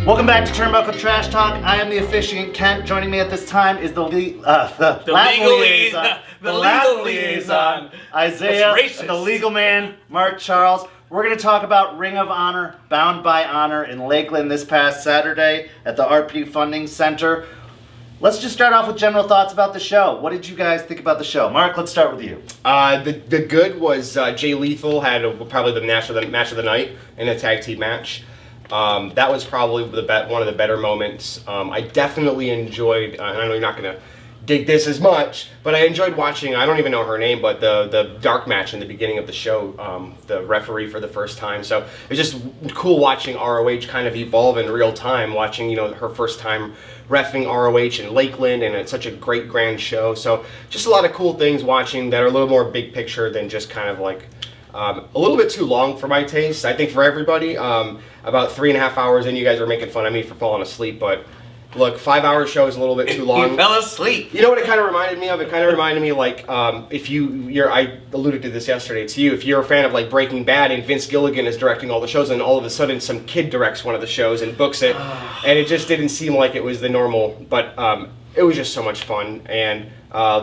Welcome back to Turnbuckle Trash Talk. I am the officiant Kent. Joining me at this time is the legal liaison, Isaiah, and the legal man, Mark Charles. We're going to talk about Ring of Honor, Bound by Honor in Lakeland this past Saturday at the RP Funding Center. Let's just start off with general thoughts about the show. What did you guys think about the show? Mark, let's start with you. The good was Jay Lethal had probably the match of the night in a tag team match. That was probably one of the better moments. I definitely enjoyed, and I know you're not going to dig this as much, but I enjoyed watching, I don't even know her name, but the dark match in the beginning of the show, the referee for the first time. So it was just cool watching ROH kind of evolve in real time, watching, her first time reffing ROH in Lakeland, and it's such a great grand show. So just a lot of cool things watching that are a little more big picture than just kind of like a little bit too long for my taste. I think for everybody, about 3.5 hours in, you guys are making fun of me for falling asleep, but look, 5-hour show is a little bit too long. You fell asleep. You know what it kind of reminded me of? It kind of reminded me like if I alluded to this yesterday to you, if you're a fan of like Breaking Bad and Vince Gilligan is directing all the shows and all of a sudden some kid directs one of the shows and books it, and it just didn't seem like it was the normal, but it was just so much fun. And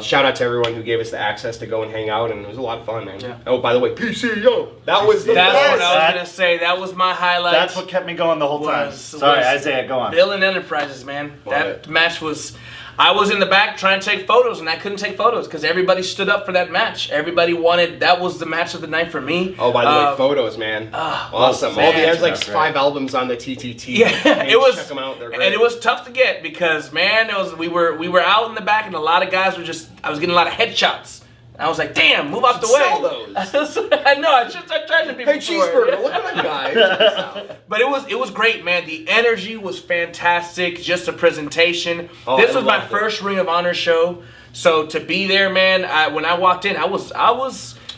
shout out to everyone who gave us the access to go and hang out, and it was a lot of fun, man. Yeah. Oh, by the way, PCO, that was the That's best. what I was going to say. That was my highlight. That's what kept me going the whole time. Sorry, Isaiah, go on. Building Enterprises, man. That match was... I was in the back trying to take photos, and I couldn't take photos because everybody stood up for that match. Everybody wanted... That was the match of the night for me. Oh, by the way, photos, man. Awesome. There's like 5 albums on the TTT. Yeah, it was... Check them out. They're great. And it was tough to get because, man, we were out in the back, and a lot of guys were just... I was getting a lot of headshots. I was like, damn, move out the way. Sell those. I know, I should start charging people Hey, cheeseburger, look at that guy. But it was great, man. The energy was fantastic. Just the presentation. This was my first Ring of Honor show. So to be there, man, when I walked in, I was.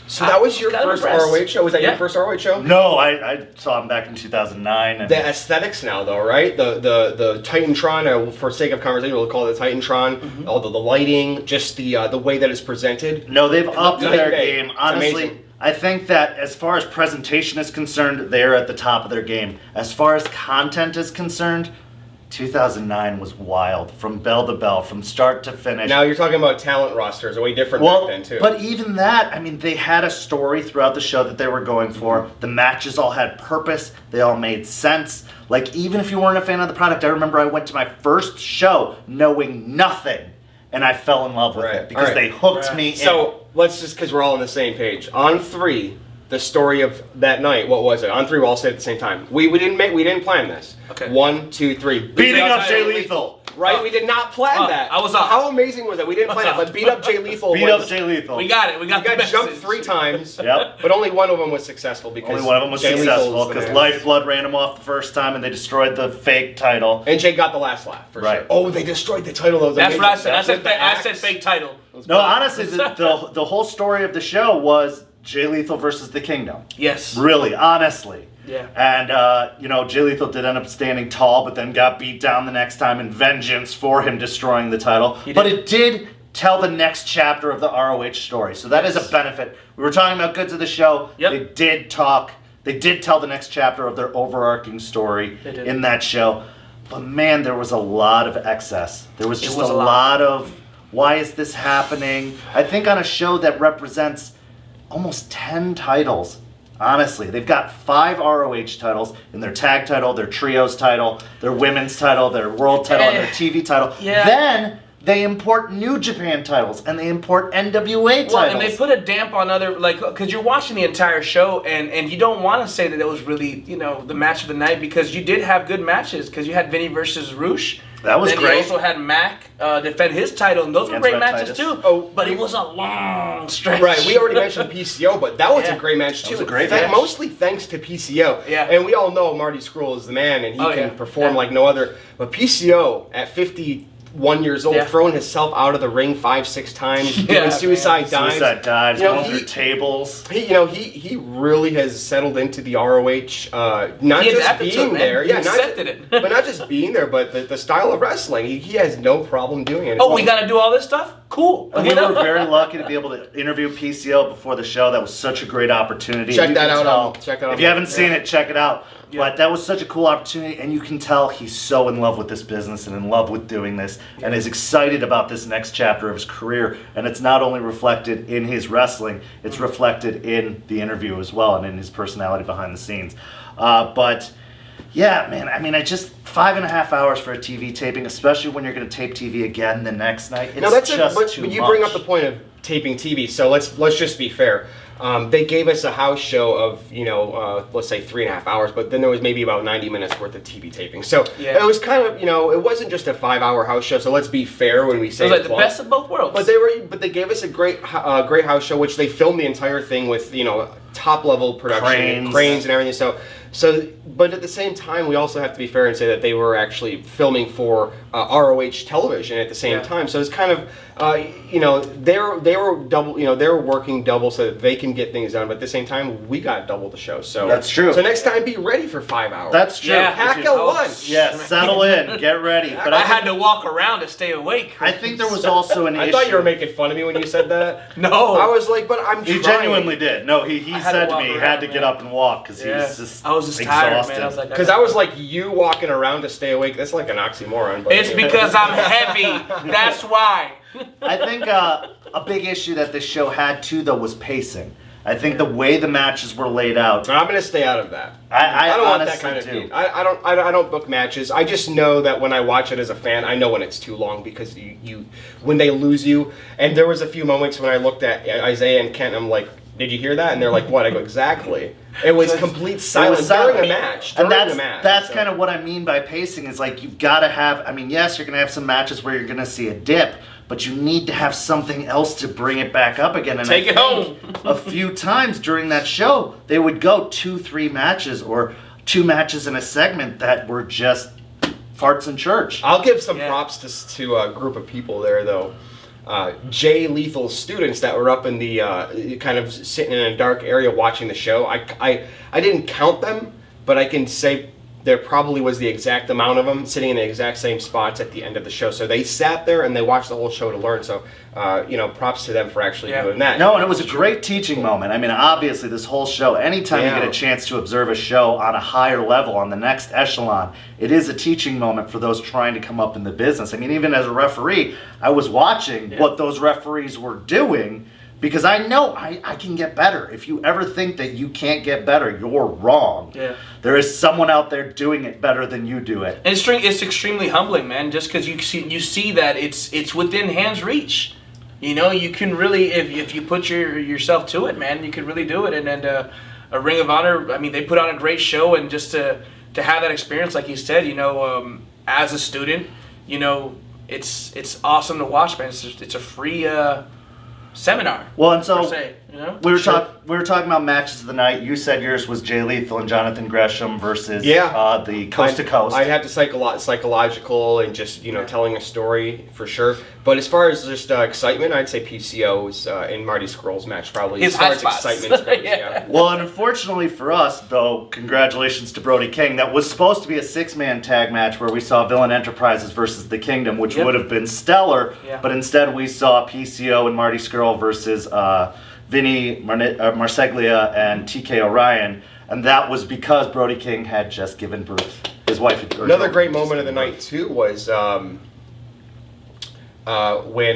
So that was your first ROH show? Was that your first ROH show? No, I saw him back in 2009. And the aesthetics now, though, right? The Titantron, for sake of conversation, we'll call it the Titantron. Mm-hmm. All the lighting, just the way that it's presented. No, they've upped their game. Honestly, I think that as far as presentation is concerned, they're at the top of their game. As far as content is concerned, 2009 was wild, from bell to bell, from start to finish. Now you're talking about talent rosters, way different back then too. But even that, I mean, they had a story throughout the show that they were going for. The matches all had purpose. They all made sense. Like, even if you weren't a fan of the product, I remember I went to my first show knowing nothing, and I fell in love with it because they hooked me in. So let's just, because we're all on the same page. On 3, the story of that night, what was it? On 3, we all said at the same time. We didn't plan this. Okay. 1, 2, 3. Beating up Jay Lethal. Right? We did not plan that. I was off. How amazing was that? We didn't plan it, but beat up Jay Lethal. Beat up Jay Lethal. We got it. We got jumped 3 times. Yep. But only one of them was successful because only one of them was successful because Lifeblood ran him off the first time and they destroyed the fake title. And Jay got the last laugh for sure. Oh, they destroyed the title. That's what I said. I said fake title. No, honestly, the whole story of the show was Jay Lethal versus the Kingdom. Yes. Really, honestly. Yeah. And, Jay Lethal did end up standing tall, but then got beat down the next time in vengeance for him destroying the title. But it did tell the next chapter of the ROH story. So that is a benefit. We were talking about goods of the show. Yep. They did tell the next chapter of their overarching story in that show. But man, there was a lot of excess. There was just a lot of, why is this happening? I think on a show that represents almost 10 titles. Honestly, they've got 5 ROH titles in their tag title, their trios title, their women's title, their world title, and their TV title. Yeah. Then they import New Japan titles and they import NWA titles. Well, and they put a damp on other, because you're watching the entire show and you don't want to say that it was really, the match of the night because you did have good matches because you had Vinny versus Roosh. That was great. You also had Mac defend his title, and those were great matches too. But it was a long stretch. Right, we already mentioned PCO, but that was a great match too. That was a great match. Mostly thanks to PCO. Yeah. And we all know Marty Scurll is the man, and he can perform like no other. But PCO at 51 years old, throwing himself out of the ring 5-6 times, doing suicide dives. Suicide dives, going through tables. He really has settled into the ROH, not just being there. He accepted it. But not just being there, but the style of wrestling. He has no problem doing it. We got to do all this stuff? cool. And we were very lucky to be able to interview PCO before the show. That was such a great opportunity. Check that out. If you haven't seen it, check it out. Yeah. But that was such a cool opportunity, and you can tell he's so in love with this business and in love with doing this, and is excited about this next chapter of his career. And it's not only reflected in his wrestling, it's reflected in the interview as well, and in his personality behind the scenes. But yeah, man, I mean, I just 5.5 hours for a TV taping, especially when you're going to tape TV again the next night. It's just too much. You bring up the point of taping TV, so let's just be fair. They gave us a house show of, let's say 3.5 hours, but then there was maybe about 90 minutes worth of TV taping. So it was kind of, it wasn't just a 5-hour house show. So let's be fair when we say it was like the best of both worlds. But they gave us a great house show, which they filmed the entire thing with, top level production, cranes and everything. So, but at the same time, we also have to be fair and say that they were actually filming for ROH television at the same time. So it's kind of, they were double, they were working double so that they can get things done. But at the same time, we got double the show. So that's true. So next time, be ready for 5 hours. That's true. Yeah, pack a lunch. Yeah, settle in, get ready. But I had to walk around to stay awake. I think there was also an issue. I thought you were making fun of me when you said that. No, I was like, but I'm trying. He genuinely did. No, he said to me he had to get up and walk because he was just exhausted. Tired, man. Because I was like, you walking around to stay awake. That's like an oxymoron. But it's because I'm heavy. That's why. I think a big issue that this show had too, though, was pacing. I think the way the matches were laid out. I'm going to stay out of that. I don't want that kind of heat. I don't book matches. I just know that when I watch it as a fan, I know when it's too long because when they lose you. And there was a few moments when I looked at Isaiah and Kent, and I'm like, did you hear that? And they're like, what? I go, exactly. It was complete silence during the match. That's kind of what I mean by pacing. Is like you've got to have. I mean, yes, you're going to have some matches where you're going to see a dip, but you need to have something else to bring it back up again. And take it home. A few times during that show, they would go 2-3 matches or 2 matches in a segment that were just farts in church. I'll give some props to a group of people there, though. Jay Lethal's students that were up in the kind of sitting in a dark area watching the show. I didn't count them, but I can say there probably was the exact amount of them sitting in the exact same spots at the end of the show. So they sat there and they watched the whole show to learn. So, props to them for actually doing that. No, and it was a great teaching moment. I mean, obviously, this whole show, anytime you get a chance to observe a show on a higher level, on the next echelon, it is a teaching moment for those trying to come up in the business. I mean, even as a referee, I was watching what those referees were doing, because I know I can get better. If you ever think that you can't get better, you're wrong. Yeah. There is someone out there doing it better than you do it. And it's extremely humbling, man, just because you see that it's within hand's reach. You can really, if you put yourself to it, man, you can really do it. And a Ring of Honor, I mean, they put on a great show, and just to have that experience, like you said, as a student, it's awesome to watch, man. It's a free seminar. Well, and so we were Sure. we were talking about matches of the night. You said yours was Jay Lethal and Jonathan Gresham versus the Coast to Coast. I had to psychological and just telling a story for sure. But as far as just excitement, I'd say PCO's and Marty Scurll's match probably his as far high as spots. excitement goes. Yeah. Well, and unfortunately for us, though, congratulations to Brody King. That was supposed to be a 6-man tag match where we saw Villain Enterprises versus the Kingdom, which would have been stellar. Yeah. But instead, we saw PCO and Marty Scurll versus Vinny Marseglia and TK Orion, and that was because Brody King had just given birth. His wife had. Another great moment of the night too was when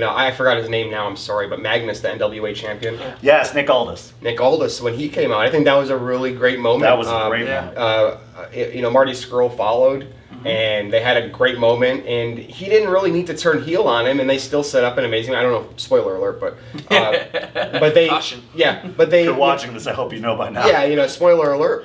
I forgot his name now. I'm sorry, but Magnus, the NWA champion. Yes, Nick Aldis. Nick Aldis, when he came out, I think that was a really great moment. That was a great moment. Marty Scurll followed. And they had a great moment, and he didn't really need to turn heel on him, and they still set up an amazing. I don't know, spoiler alert, but they, caution. But they. If you're watching this, I hope you know by now. Yeah, spoiler alert.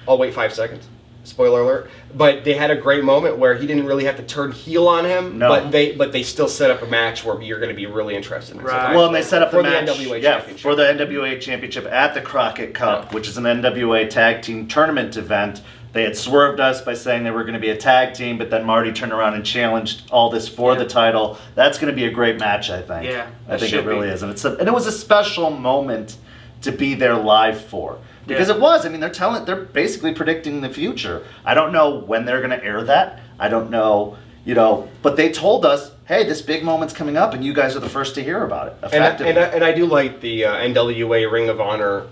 I'll wait 5 seconds. Spoiler alert. But they had a great moment where he didn't really have to turn heel on him. No. But they still set up a match where you're going to be really interested in. Right. Well, and they set up for the match NWA championship. for the NWA championship at the Crockett Cup, which is an NWA tag team tournament event. They had swerved us by saying they were going to be a tag team, but then Marty turned around and challenged Aldis for the title. That's going to be a great match, I think. Yeah, I think it really is, and it was a special moment to be there live for, because it was. I mean, they're basically predicting the future. I don't know when they're going to air that. I don't know, but they told us, hey, this big moment's coming up, and you guys are the first to hear about it. Effectively. And I do like the NWA Ring of Honor.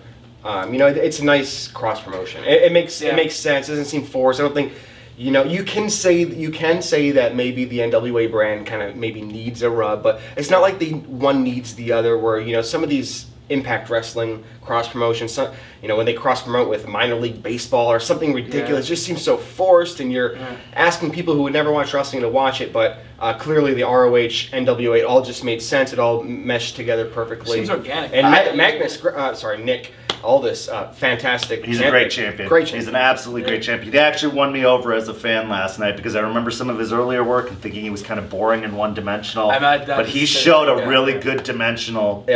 It's a nice cross promotion. It makes sense. It doesn't seem forced. I don't think. You can say that maybe the NWA brand kind of maybe needs a rub, but it's not like the one needs the other. Where some of these Impact Wrestling cross promotions, when they cross promote with minor league baseball or something ridiculous, it just seems so forced, and you're asking people who would never watch wrestling to watch it. But clearly, the ROH, NWA, it all just made sense. It all meshed together perfectly. Seems organic. And Nick. Aldis, fantastic. He's a great champion. He's an absolutely great champion. He actually won me over as a fan last night because I remember some of his earlier work and thinking he was kind of boring and one-dimensional. But he showed a really good dimensional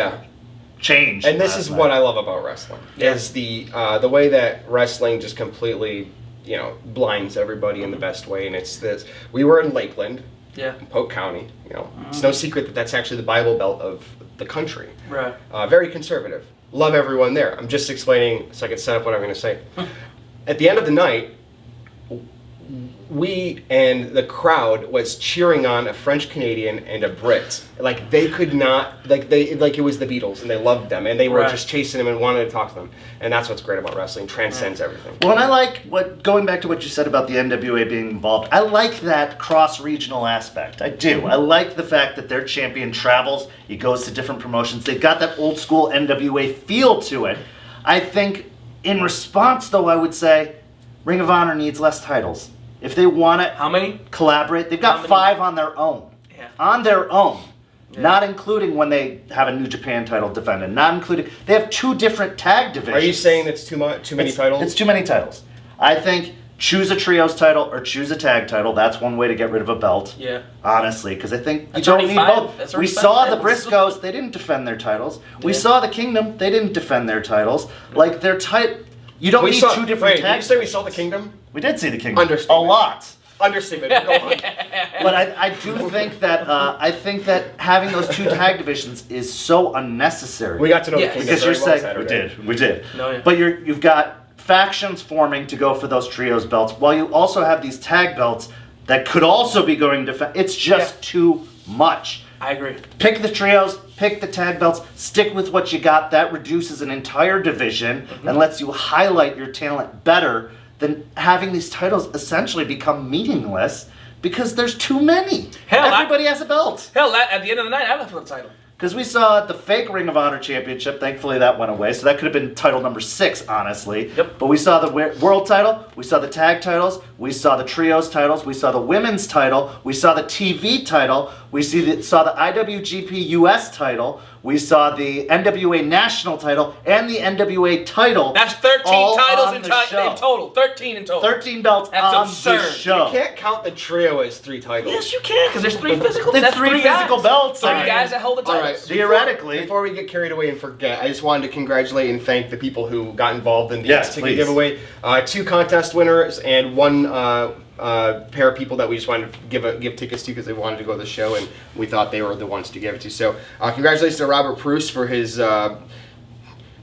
change. And this is what I love about wrestling, is the way that wrestling just completely, blinds everybody in the best way. And it's this. We were in Lakeland, in Polk County. It's no secret that that's actually the Bible Belt of the country. Right. Very conservative. Love everyone there. I'm just explaining so I can set up what I'm going to say. At the end of the night, we and the crowd was cheering on a French Canadian and a Brit. Like they could not, like it was the Beatles, and they loved them, and they were just chasing them and wanted to talk to them. And that's what's great about wrestling. Transcends everything. Well, and I like going back to what you said about the NWA being involved. I like that cross-regional aspect. I do. I like the fact that their champion travels. He goes to different promotions. They've got that old school NWA feel to it. I think in response, though, I would say Ring of Honor needs less titles. If they want to How many? Collaborate, they've got 5 on their own. Yeah. On their own. Yeah. Not including when they have a New Japan title defended. Not including. They have 2 different tag divisions. Are you saying that's too many titles? It's too many titles. I think choose a trios title or choose a tag title. That's one way to get rid of a belt. Yeah. Honestly, because I think you That's don't already need 5. both. That's We already saw 5 the titles. Briscoes. They didn't defend their titles. We saw the Kingdom. They didn't defend their titles. Like they're tight. You don't need 2 different Did you tags. say we saw the Kingdom? We did see the Kingdom. Understatement. A lot. Understatement. Go on. But I do think that having those 2 tag divisions is so unnecessary. We got to know the Yes. Kingdom Because very you're well saying Saturday. we did. No, yeah. But you've got factions forming to go for those trios belts, while you also have these tag belts that could also be going to. It's just too much. I agree. Pick the trios, pick the tag belts, stick with what you got. That reduces an entire division and lets you highlight your talent better than having these titles essentially become meaningless because there's too many. Hell, Everybody has a belt. Hell, at the end of the night, I left for the title. Because we saw the fake Ring of Honor Championship. Thankfully, that went away. So that could have been title number 6, honestly. Yep. But we saw the world title. We saw the tag titles. We saw the trios titles. We saw the women's title. We saw the TV title. We saw the IWGP US title. We saw the NWA National title and the NWA title. That's 13 all titles on in the show. total. 13 in total. 13 belts That's on absurd. the show. You can't count the trio as 3 titles. Yes, you can, because there's 3 physical. There's That's 3 guys. physical belts. 3 I mean, guys that hold the All titles. right. Theoretically. Before we get carried away and forget, I just wanted to congratulate and thank the people who got involved in the Yes, ticket please. giveaway. 2 contest winners and 1 pair of people that we just wanted to give tickets to because they wanted to go to the show, and we thought they were the ones to give it to. So congratulations to Robert Pruce for his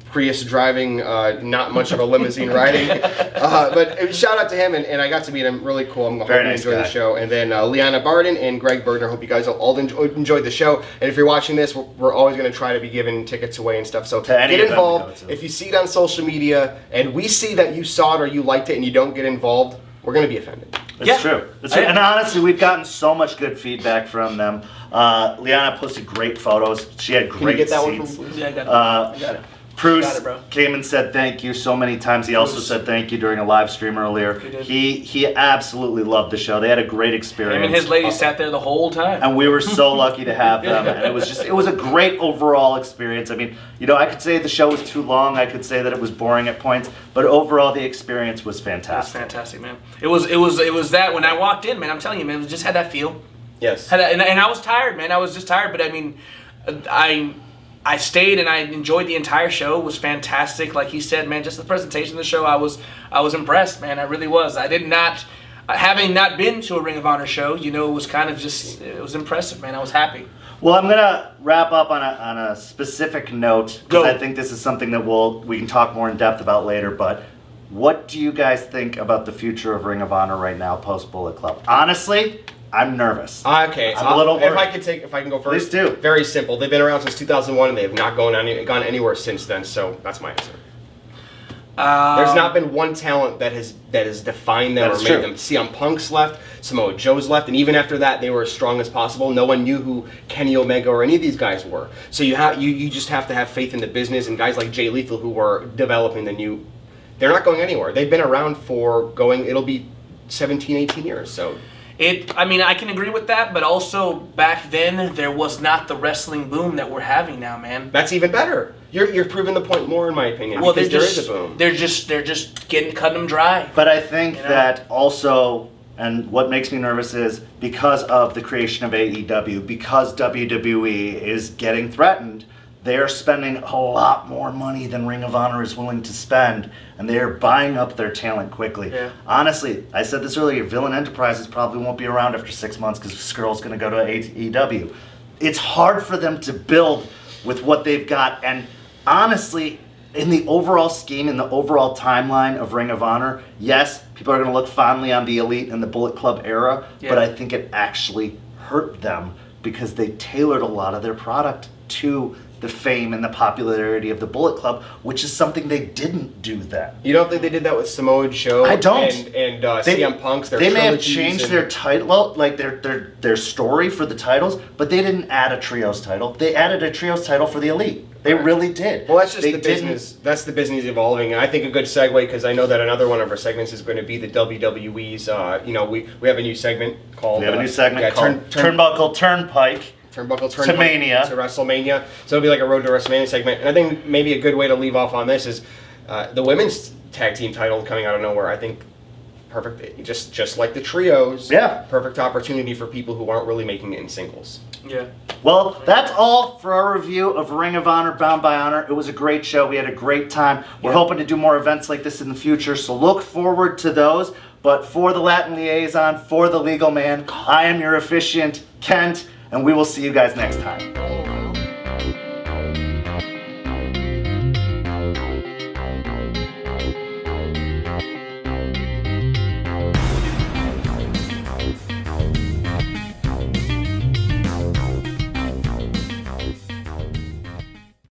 Prius driving, not much of a limousine riding. But shout out to him, and I got to meet him. Really cool. I'm hoping you nice enjoy guy. the show. And then Liana Barden and Greg Bergner. Hope you guys all enjoyed the show. And if you're watching this, we're always going to try to be giving tickets away and stuff. So To any get event we go involved. to. If you see it on social media and we see that you saw it or you liked it and you don't get involved, we're going to be offended. It's true. It's true. And honestly, we've gotten so much good feedback from them. Liana posted great photos. She had Can you great get that one seats. from please? Yeah, I got it. I got it. Bruce Got it, bro. came and said thank you so many times. He also Bruce. said thank you during a live stream earlier. He did. He absolutely loved the show. They had a great experience. Him and his lady sat there the whole time. And we were so lucky to have them. And it was a great overall experience. I mean, I could say the show was too long. I could say that it was boring at points. But overall, the experience was It was fantastic. fantastic, man. It was that when I walked in, man. I'm telling you, man. It just had that feel. Yes. And I was tired, man. I was just tired. But I mean, I stayed and I enjoyed the entire show. It was fantastic. Like he said, man, just the presentation of the show, I was impressed, man. I really was. Having not been to a Ring of Honor show, it was kind of just, it was impressive, man. I was happy. Well, I'm gonna wrap up on a specific note Go. because I think this is something that we can talk more in depth about later. But what do you guys think about the future of Ring of Honor right now, post Bullet Club? Honestly, I'm nervous. Okay, I'm a little if worried. if I can go first. Please do. Very simple. They've been around since 2001, and they have not gone anywhere since then. So that's my answer. There's not been one talent that has defined them or made them. CM Punk's left, Samoa Joe's left, and even after that, they were as strong as possible. No one knew who Kenny Omega or any of these guys were. So you just have to have faith in the business, and guys like Jay Lethal who are developing the new. They're not going anywhere. They've been around it'll be 17, 18 years. So. I mean, I can agree with that, but also back then there was not the wrestling boom that we're having now, man. That's even better. You're proving the point more, in my opinion. Well, because there is a boom. They're just cutting them dry. But I think that also, and what makes me nervous is because of the creation of AEW, because WWE is getting threatened, they are spending a lot more money than Ring of Honor is willing to spend, and they are buying up their talent quickly. Yeah. Honestly, I said this earlier, Villain Enterprises probably won't be around after 6 months because Skrull's going to go to AEW. It's hard for them to build with what they've got, and honestly, in the overall scheme, in the overall timeline of Ring of Honor, yes, people are going to look fondly on the Elite and the Bullet Club era, but I think it actually hurt them because they tailored a lot of their product to the fame and the popularity of the Bullet Club, which is something they didn't do then. You don't think they did that with Samoa Joe? I don't. And CM Punk's. They may have changed their title, like their story for the titles, but they didn't add a trios title. They added a trios title for the Elite. They really did. Well, that's just the business. That's the business evolving, and I think a good segue, because I know that another one of our segments is going to be the WWE's. We have a new segment called. We have a new segment called Turnbuckle Turnpike. Turnbuckle to Mania. To WrestleMania. So it'll be like a Road to WrestleMania segment. And I think maybe a good way to leave off on this is the women's tag team title coming out of nowhere. I think perfect, just like the trios. Yeah. Perfect opportunity for people who aren't really making it in singles. Yeah. Well, that's all for our review of Ring of Honor, Bound by Honor. It was a great show. We had a great time. We're hoping to do more events like this in the future, so look forward to those. But for the Latin Liaison, for the Legal Man, I am your officiant, Kent, and we will see you guys next time.